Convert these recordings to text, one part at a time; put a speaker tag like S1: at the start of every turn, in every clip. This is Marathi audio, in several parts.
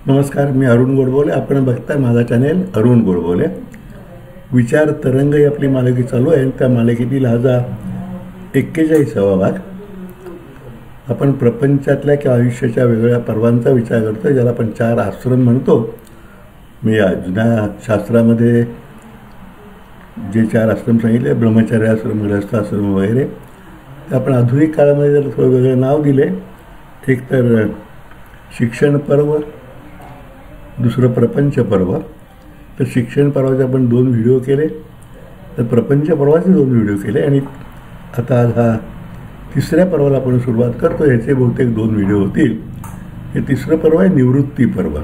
S1: नमस्कार, मी अरुण गोडबोले. आपण बघताय माझा चॅनेल अरुण गोडबोले. विचार तरंग ही आपली मालिका चालू आहे. त्या मालिकेतील हा 41वा भाग. आपण प्रपंचातल्या किंवा आयुष्याच्या वेगवेगळ्या पर्वांचा विचार करतो, ज्याला आपण 4 आश्रम म्हणतो. मी जुन्या शास्त्रामध्ये जे 4 आश्रम सांगितले, ब्रह्मचर्य आश्रम, गृहस्थ आश्रम वगैरे, ते आपण आधुनिक काळामध्ये जर थोडं वेगळं नाव दिले. एक तर शिक्षण पर्व, दुसरं प्रपंच पर्व. तर शिक्षण पर्वाचे आपण 2 व्हिडिओ केले, तर प्रपंच पर्वाचे 2 व्हिडिओ केले, आणि आता हा 3ऱ्या पर्वाला आपण सुरुवात करतो. याचे बहुतेक 2 व्हिडिओ होतील. हे 3रं पर्व आहे निवृत्ती पर्व.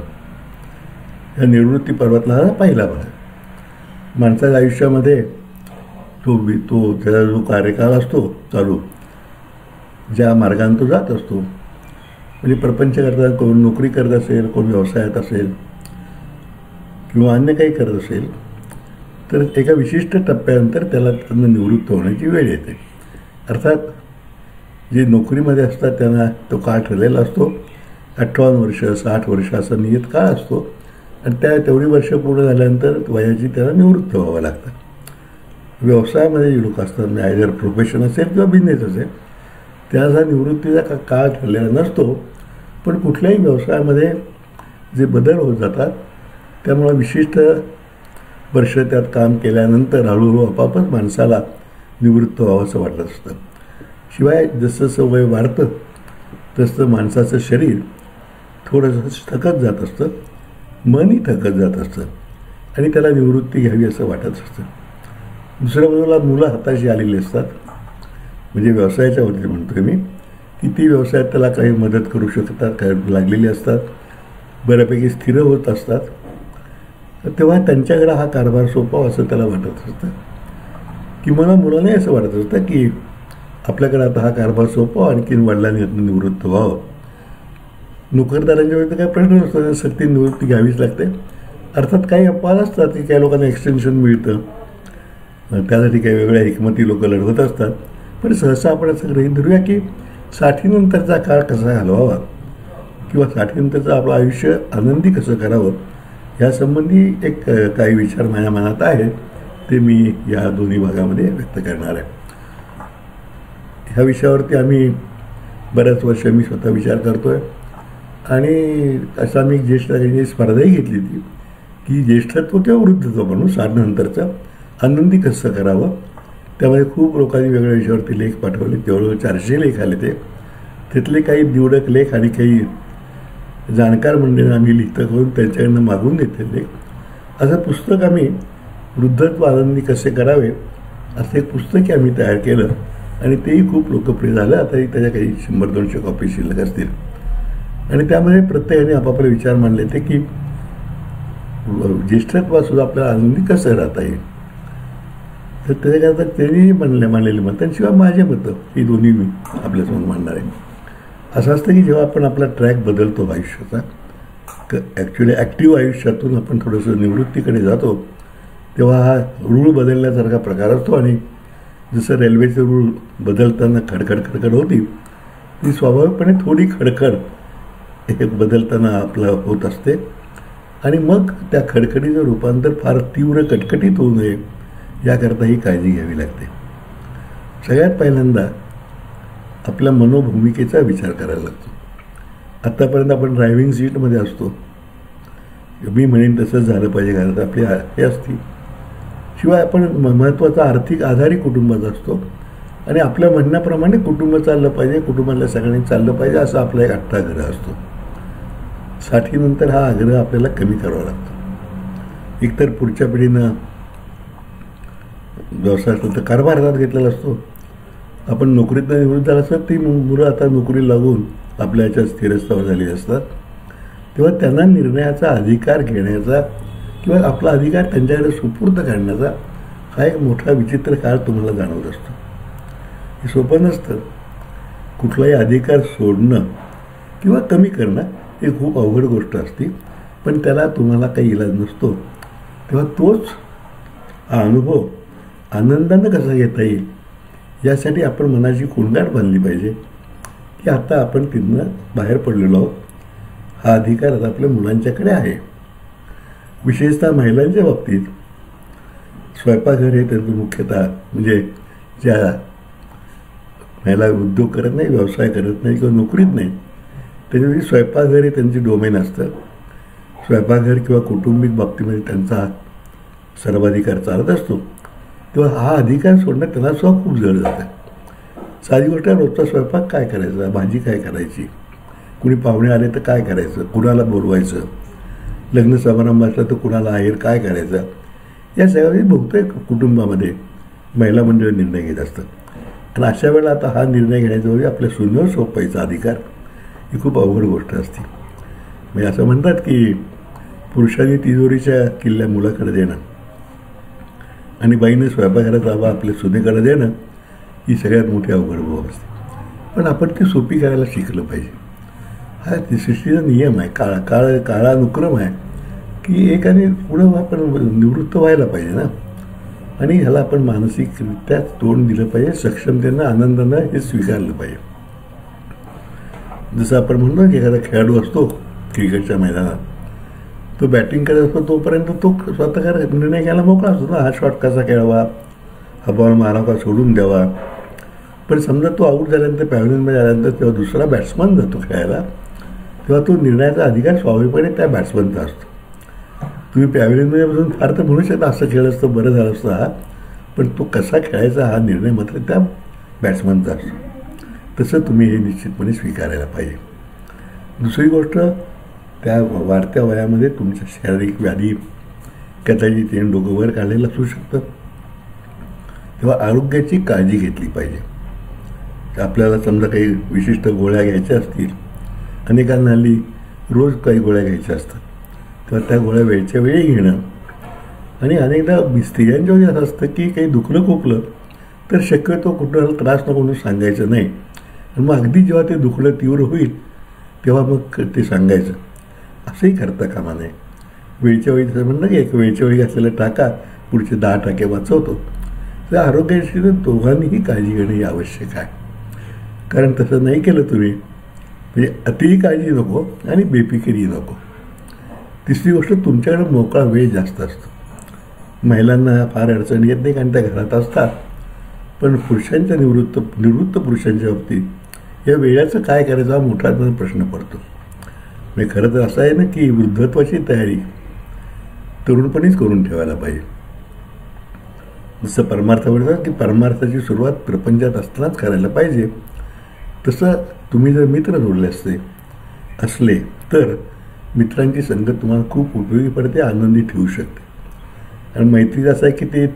S1: या निवृत्ती पर्वातला हा पहिला भाग. माणसाच्या आयुष्यामध्ये तो त्याचा जो कार्यकाळ असतो चालू, ज्या मार्गाने तो जात असतो, म्हणजे प्रपंच करता, कोण नोकरी करत असेल, कोण व्यवसायात असेल किंवा अन्य काही करत असेल, तर एका विशिष्ट टप्प्यानंतर त्यांना निवृत्त होण्याची वेळ येते. अर्थात जे नोकरीमध्ये असतात त्यांना तो काळ ठरलेला असतो. 58 वर्ष, 60 वर्ष असा नियत काळ असतो, आणि तेवढी वर्ष पूर्ण झाल्यानंतर वयाची त्यांना निवृत्त व्हावं लागतं. व्यवसायामध्ये जे लोक असतात, म्हणजे आयदर प्रोफेशन असेल किंवा बिझनेस असेल, त्याचा निवृत्तीचा काळ ठरलेला नसतो. पण कुठल्याही व्यवसायामध्ये जे बदल होत जातात, त्यामुळे विशिष्ट वर्ष त्यात काम केल्यानंतर हळूहळू आपापच माणसाला निवृत्त व्हावं असं वाटत असतं. शिवाय जसं वय वाढतं तसं माणसाचं शरीर थोडंसं थकत जात असतं, मनही थकत जात असतं, आणि त्याला निवृत्ती घ्यावी असं वाटत असतं. दुसऱ्या बाजूला मुलं हाताशी आलेली असतात, म्हणजे व्यवसायाच्या वरती म्हणतोय मी, की ती व्यवसायात त्याला काही मदत करू शकतात, काही लागलेली असतात, बऱ्यापैकी स्थिर होत असतात. तेव्हा त्यांच्याकडे हा कारभार सोपावा असं त्याला वाटत असतं. किंवा मुलांनाही असं वाटत असतं की आपल्याकडे आता हा कारभार सोपावा, आणखीन वडिलांनी यातून निवृत्त व्हावं. नोकरदारांच्या वेळी तर काही प्रश्न नसतो, त्यांना सक्ती निवृत्ती घ्यावीच लागते. अर्थात काही अपवाद असतात की काही लोकांना एक्सटेन्शन मिळतं, त्यासाठी काही वेगळ्या हिकमती लोक लढवत असतात. पण सहसा आपण असं गृहीत धरूया की 60नंतरचा काळ कसा घालवावा, किंवा 60नंतरचं आपलं आयुष्य आनंदी कसं करावं, यासंबंधी एक काही विचार माझ्या मनात आहेत. ते मी या दोन्ही भागामध्ये व्यक्त करणार आहे. ह्या विषयावरती आम्ही बऱ्याच वर्ष मी स्वतः विचार करतो आहे, आणि असा मी ज्येष्ठांची स्पर्धाही घेतली होती की ज्येष्ठत्व किंवा वृद्धत्व म्हणून 60नंतरचं आनंदी कसं करावं. त्यामध्ये खूप लोकांनी वेगळ्या विषयावरती लेख पाठवले. जवळजवळ 400 लेख आले. त्यातले काही निवडक लेख आणि काही जाणकार मंडळींना आम्ही लिहितं करून त्यांच्याकडनं मागून घेतलेले लेख. असं पुस्तक आम्ही वृद्धत्व आनंदी कसे करावे असं एक पुस्तकही आम्ही तयार केलं, आणि तेही खूप लोकप्रिय झालं. आताही त्याच्या काही 100-200 कॉपी शिल्लक असतील. आणि त्यामध्ये प्रत्येकाने आपापले विचार मांडले ते की ज्येष्ठत्वासुद्धा आपल्याला आनंदी कसं राहता येईल. तर त्याच्याकरता त्यांनी मांडलेली मतं, शिवाय माझे मतं, ही दोन्ही मी आपल्यासमोर मांडणार आहे. असं असतं की जेव्हा आपण आपला ट्रॅक बदलतो आयुष्याचा, ॲक्च्युली ॲक्टिव्ह आयुष्यातून आपण थोडंसं निवृत्तीकडे जातो, तेव्हा हा रूळ बदलण्यासारखा प्रकार असतो. आणि जसं रेल्वेचे रूळ बदलताना खडखड होती, ती स्वाभाविकपणे थोडी खडखड हे बदलताना आपलं होत असते. आणि मग त्या खडखडीचं रूपांतर फार तीव्र कटकटीत होऊ नये याकरता ही काळजी घ्यावी लागते. सगळ्यात पहिल्यांदा आपल्या मनोभूमिकेचा विचार करायला लागतो. आत्तापर्यंत आपण ड्रायव्हिंग सीटमध्ये असतो, मी म्हणेन तसंच झालं पाहिजे, कारण आपली हे असती. शिवाय आपण महत्त्वाचा आर्थिक आधारही कुटुंबाचा असतो, आणि आपल्या म्हणण्याप्रमाणे कुटुंब चाललं पाहिजे, कुटुंबातल्या सगळ्यांनी चाललं पाहिजे असा आपला एक आग्रह असतो. 60नंतर हा आग्रह आपल्याला कमी करावा लागतो. एकतर पुढच्या पिढीनं व्यवसाय असतो तर कारभार हातात घेतलेला असतो. आपण नोकरीतनं निवृत्त झाला असतात, ती मुलं आता नोकरी लागून आपल्या याच्यात स्थिरस्थावर झालेली असतात. तेव्हा त्यांना निर्णयाचा अधिकार घेण्याचा किंवा आपला अधिकार त्यांच्याकडे सुपूर्द करण्याचा हा एक मोठा विचित्र काळ तुम्हाला जाणवत असतो. हे सोपं नसतं. कुठलाही अधिकार सोडणं किंवा कमी करणं ही खूप अवघड गोष्ट असते, पण त्याला तुम्हाला काही इलाज नसतो. तेव्हा तोच हा अनुभव आनंदानं कसा घेता येईल यासाठी आपण मनाची कुंडाट बांधली पाहिजे की आता आपण तिथनं बाहेर पडलेलो आहोत. हा अधिकार आता आपल्या मुलांच्याकडे आहे. विशेषतः महिलांच्या बाबतीत स्वयंपाकघर हे त्यांचं मुख्यतः म्हणजे ज्या महिला उद्योग करत नाही, व्यवसाय करत नाही किंवा नोकरीत नाही, त्याच्यामध्ये स्वयंपाकघर हे त्यांचे डोमेन असतं. स्वयंपाकघर किंवा कौटुंबिक बाबतीमध्ये त्यांचा सर्वाधिकार चालत असतो. तेव्हा हा अधिकार सोडणं त्यांना सुद्धा खूप जड जातं. साधी गोष्ट आहे, रोजचा स्वयंपाक काय करायचा, भाजी काय करायची, कुणी पाहुणे आले तर काय करायचं, कुणाला बोलवायचं, लग्न समारंभ असला तर कुणाला आहेर काय करायचं, या सगळ्या बहुतेक कुटुंबामध्ये महिला मंडळ निर्णय घेत असतात. आणि अशा वेळेला आता हा निर्णय घेण्याच्या वेळी आपल्या सुनेवर सोपवायचा अधिकार ही खूप अवघड गोष्ट असते. म्हणजे असं म्हणतात की पुरुषांनी तिजोरीच्या किल्ल्या मुलाकडे देणं आणि बाईने स्वयंपाकघरात राहावा आपल्या सुनेकडे देणं ही सगळ्यात मोठी अवघड बाब असते. पण आपण ती सोपी करायला शिकलं पाहिजे. हा सृष्टीचा नियम आहे, काळानुक्रम आहे की एकाने पुढं आपण निवृत्त व्हायला पाहिजे ना. आणि ह्याला आपण मानसिकरित्या तोंड दिलं पाहिजे, सक्षमतेनं आनंदानं हे स्वीकारलं पाहिजे. जसं आपण म्हणतो की एखादा खेळाडू असतो क्रिकेटच्या मैदानात, तो बॅटिंग करत असतो तोपर्यंत तो स्वतः निर्णय घ्यायला मोकळा असतो ना, हा शॉट कसा खेळावा, हा बॉल मारावा का सोडून द्यावा. पण समजा तो आऊट झाल्यानंतर पॅव्हलियनमध्ये आल्यानंतर तेव्हा दुसरा बॅट्समन जातो खेळायला, तेव्हा तो निर्णयाचा अधिकार स्वाभाविकपणे त्या बॅट्समनचा असतो. तुम्ही पॅव्हलियनमध्ये बसून फार तर म्हणू शकता असं खेळ असतं बरं झालं असतं हा, पण तो कसा खेळायचा हा निर्णय मात्र त्या बॅट्समनचा असतो. तसं तुम्ही हे निश्चितपणे स्वीकारायला पाहिजे. दुसरी गोष्ट, त्या वाढत्या वयामध्ये तुमच्या शारीरिक व्याधी कदाचित त्याने डोकं वर काढलेलं असू शकतं. तेव्हा आरोग्याची काळजी घेतली पाहिजे. आपल्याला समजा काही विशिष्ट गोळ्या घ्यायच्या असतील, अनेकांना हल्ली रोज काही गोळ्या घ्यायच्या असतात, तेव्हा त्या गोळ्या वेळच्या वेळी घेणं. आणि अनेकदा स्त्रियांच्या वेळी असं असतं की काही दुखलं खोकलं तर शक्यतो कुठला त्रास नको म्हणून सांगायचं नाही. आणि मग अगदी जेव्हा ते दुखणं तीव्र होईल तेव्हा मग ते सांगायचं, असंही करता कामा नये. वेळच्या वेळी तसं म्हणणं की एक वेळच्या वेळी घातलेला टाका पुढचे 10 टाके वाचवतो. तर आरोग्याशी दोघांनीही काळजी घेणं हे आवश्यक आहे. कारण तसं नाही केलं तुम्ही म्हणजे अतिही काळजी नको आणि बेफिकिरी नको. तिसरी गोष्ट, तुमच्याकडे मोकळा वेळ जास्त असतो. महिलांना फार अडचण येत नाही कारण त्या घरात असतात. पण पुरुषांच्या निवृत्त पुरुषांच्या बाबतीत या वेळाचं काय करायचं हा मोठा प्रश्न पडतो. म्हणजे खरं तर असं आहे ना की वृद्धत्वाची तयारी तरुणपणीच करून ठेवायला पाहिजे. जसं परमार्थावर की परमार्थाची सुरुवात प्रपंचात असतानाच करायला पाहिजे, तसं तुम्ही जर मित्र जोडले असले तर मित्रांची संगत तुम्हाला खूप उपयोगी पडते, आनंदी ठेवू शकते. आणि मैत्री असं आहे की ते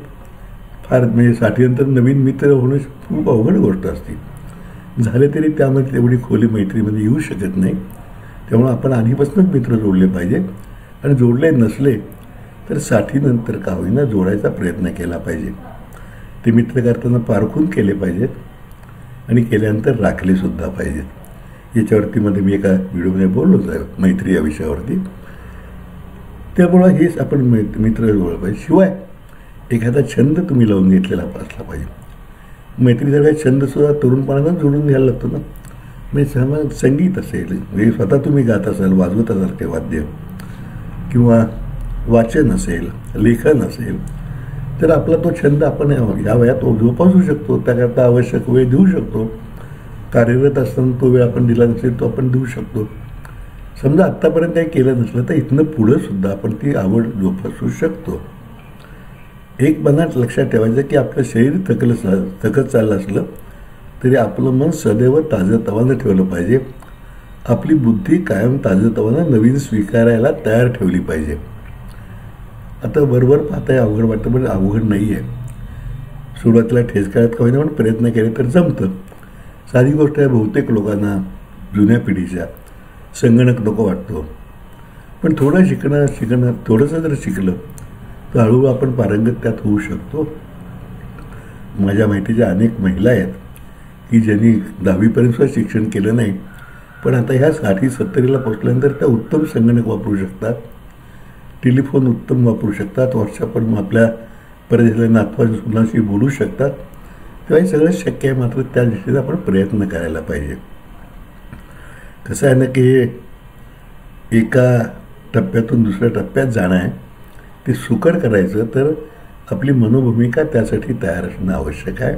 S1: फार म्हणजे 60नंतर नवीन मित्र होणं खूप अवघड गोष्ट असते. झाले तरी त्यामध्ये तेवढी खोली मैत्रीमध्ये येऊ शकत नाही. त्यामुळे आपण आधीपासूनच मित्र जोडले पाहिजे. आणि जोडले नसले तर 60नंतर का होईना जोडायचा प्रयत्न केला पाहिजे. ते मित्र करताना पारखून केले पाहिजेत आणि केल्यानंतर राखलेसुद्धा पाहिजेत. याच्यावरती मध्ये मी एका व्हिडिओमध्ये बोललोच आहे मैत्री या विषयावरती. त्यामुळं हेच आपण मित्र जोडलं पाहिजे. शिवाय एखादा छंद तुम्ही लावून घेतलेला असला पाहिजे. मैत्रीचा छंदसुद्धा तरुणपणातच जोडून घ्यायला लागतो ना. म्हणजे संगीत असेल, म्हणजे स्वतः तुम्ही गात असाल, वाजवत असाल काही वाद्य, किंवा वाचन असेल, लेखन असेल, तर आपला तो छंद आपण या वयात जोपासू शकतो. त्याकरता आवश्यक वेळ देऊ शकतो. कार्यरत असताना तो वेळ आपण दिला नसेल तो आपण देऊ शकतो. समजा आत्तापर्यंत काही केलं नसलं तर इथनं पुढं सुद्धा आपण ती आवड जोपासू शकतो. एक मनात लक्षात ठेवायचं की आपलं शरीर थकत चाललं असलं तरी आपलं मन सदैव ताजंतवानं ठेवलं पाहिजे. आपली बुद्धी कायम ताजंतवानं नवीन स्वीकारायला तयार ठेवली पाहिजे. आता बरोबर पाहताय अवघड वाटतं, पण अवघड नाही आहे. सुरुवातीला ठेचकाळ्यात का होईना पण प्रयत्न केले तर जमतं. साधी गोष्ट आहे. बहुतेक लोकांना जुन्या पिढीच्या संगणक नको वाटतो, पण थोडं शिकणं थोडंसं जर शिकलं तर हळूहळू आपण पारंगत त्यात होऊ शकतो. माझ्या माहितीच्या अनेक महिला आहेत की ज्यांनी 10वीपर्यंत सुद्धा शिक्षण केलं नाही, पण आता ह्या 60-70ला पोचल्यानंतर त्या उत्तम संगणक वापरू शकतात, टेलिफोन उत्तम वापरू शकतात, व्हॉट्सअपवर आपल्या परदेशातल्या नातवाच्या मुलांशी बोलू शकतात. तेव्हा हे सगळं शक्य आहे. मात्र त्या दृष्टीने आपण प्रयत्न करायला पाहिजे. कसं आहे ना की एका टप्प्यातून दुसऱ्या टप्प्यात जाणं आहे, ते सुकर करायचं तर आपली मनोभूमिका त्यासाठी तयार असणं आवश्यक आहे.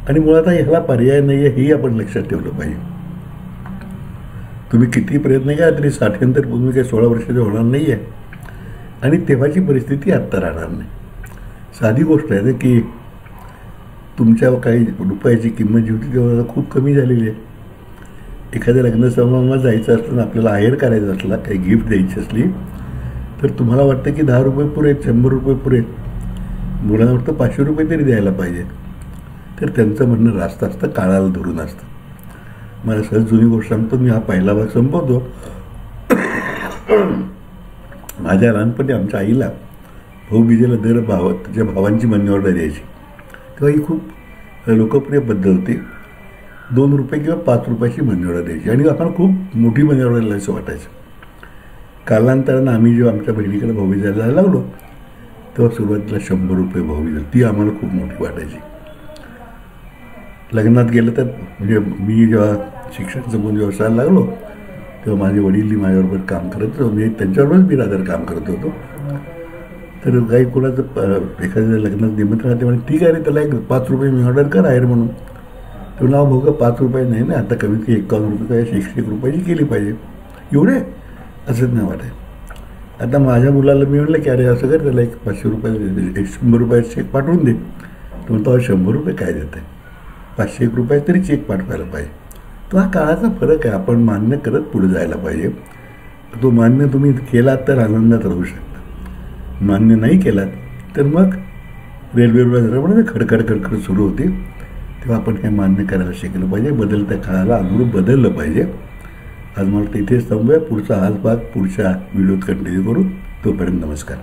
S1: आणि मुळात ह्याला पर्याय नाही आहे हेही आपण लक्षात ठेवलं पाहिजे. तुम्ही किती प्रयत्न केला तरी 60 नंतर तुम्ही काही 16 वर्षाचे होणार नाही आहे आणि तेव्हाची परिस्थिती आत्ता राहणार नाही. साधी गोष्ट आहे ना की तुमच्या काही रुपयाची किंमत जी होती तेव्हा खूप कमी झालेली आहे. एखाद्या लग्न समारंभात जायचं असलं, आपल्याला आहेर करायचं असला, काही गिफ्ट द्यायची असली तर तुम्हाला वाटतं की 10 रुपये पुरेत, 100 रुपये पुरेत, मुलांना वाटतं 500 रुपये तरी द्यायला पाहिजे. तर त्यांचं म्हणणं रास्त असतं, काळाला धरून असतं. मला सहज जुनी गोष्ट सांगतो, मी हा पहिला भाग संपवतो. माझ्या लहानपणी आमच्या आईला भाऊबीजेला दर त्याच्या भावांची मनी ऑर्डर द्यायची. तेव्हा ही खूप लोकप्रिय पद्धत होती. 2 रुपये किंवा 5 रुपयाची मनी ऑर्डर द्यायची आणि आपण खूप मोठी मनी ऑर्डर द्यायचं वाटायचं. कालांतरानं आम्ही जेव्हा आमच्या बहिणीकडे भाऊबीजेला जायला लागलो तेव्हा सुरुवातीला 100 रुपये भाऊबीज, ती आम्हाला खूप मोठी वाटायची. लग्नात गेलं तर म्हणजे मी जेव्हा शिक्षण संपवून व्यवसायाला लागलो तेव्हा माझे वडील माझ्याबरोबर काम करत होतो, म्हणजे त्यांच्याबरोबरच मी रादर काम करत होतो. तर काही कोणाचं एखाद्या लग्नात निमंत्रण राहते म्हणजे ठीक आहे रे, त्याला एक 5 रुपये मी ऑर्डर कर आहेर म्हणून. तो नाव बघा 5 रुपये नाही ना, आता कमीत कमी 51 रुपये काय 101 रुपयाची केली पाहिजे. एवढे असंच नाही वाटत. आता माझ्या मुलाला मी म्हटलं की अरे असं कर, त्याला एक 500 रुपये 100 रुपयाचा चेक पाठवून दे. तो म्हणतो 100 रुपये काय देत आहे, 501 रुपये तरी चेक पाठवायला पाहिजे. तो हा काळाचा फरक आहे. आपण मान्य करत पुढे जायला पाहिजे. तो मान्य तुम्ही केलात तर आनंदात राहू शकता, मान्य नाही केलात तर मग रेल्वेवर खडखड खडखड सुरू होते. तेव्हा आपण हे मान्य करायला शिकलं पाहिजे. बदलत्या काळाला अनुरूप बदललं पाहिजे. आज मला तिथेच थांबूया. पुढचा हाच भाग पुढच्या व्हिडिओत कंटिन्यू करू. तोपर्यंत नमस्कार.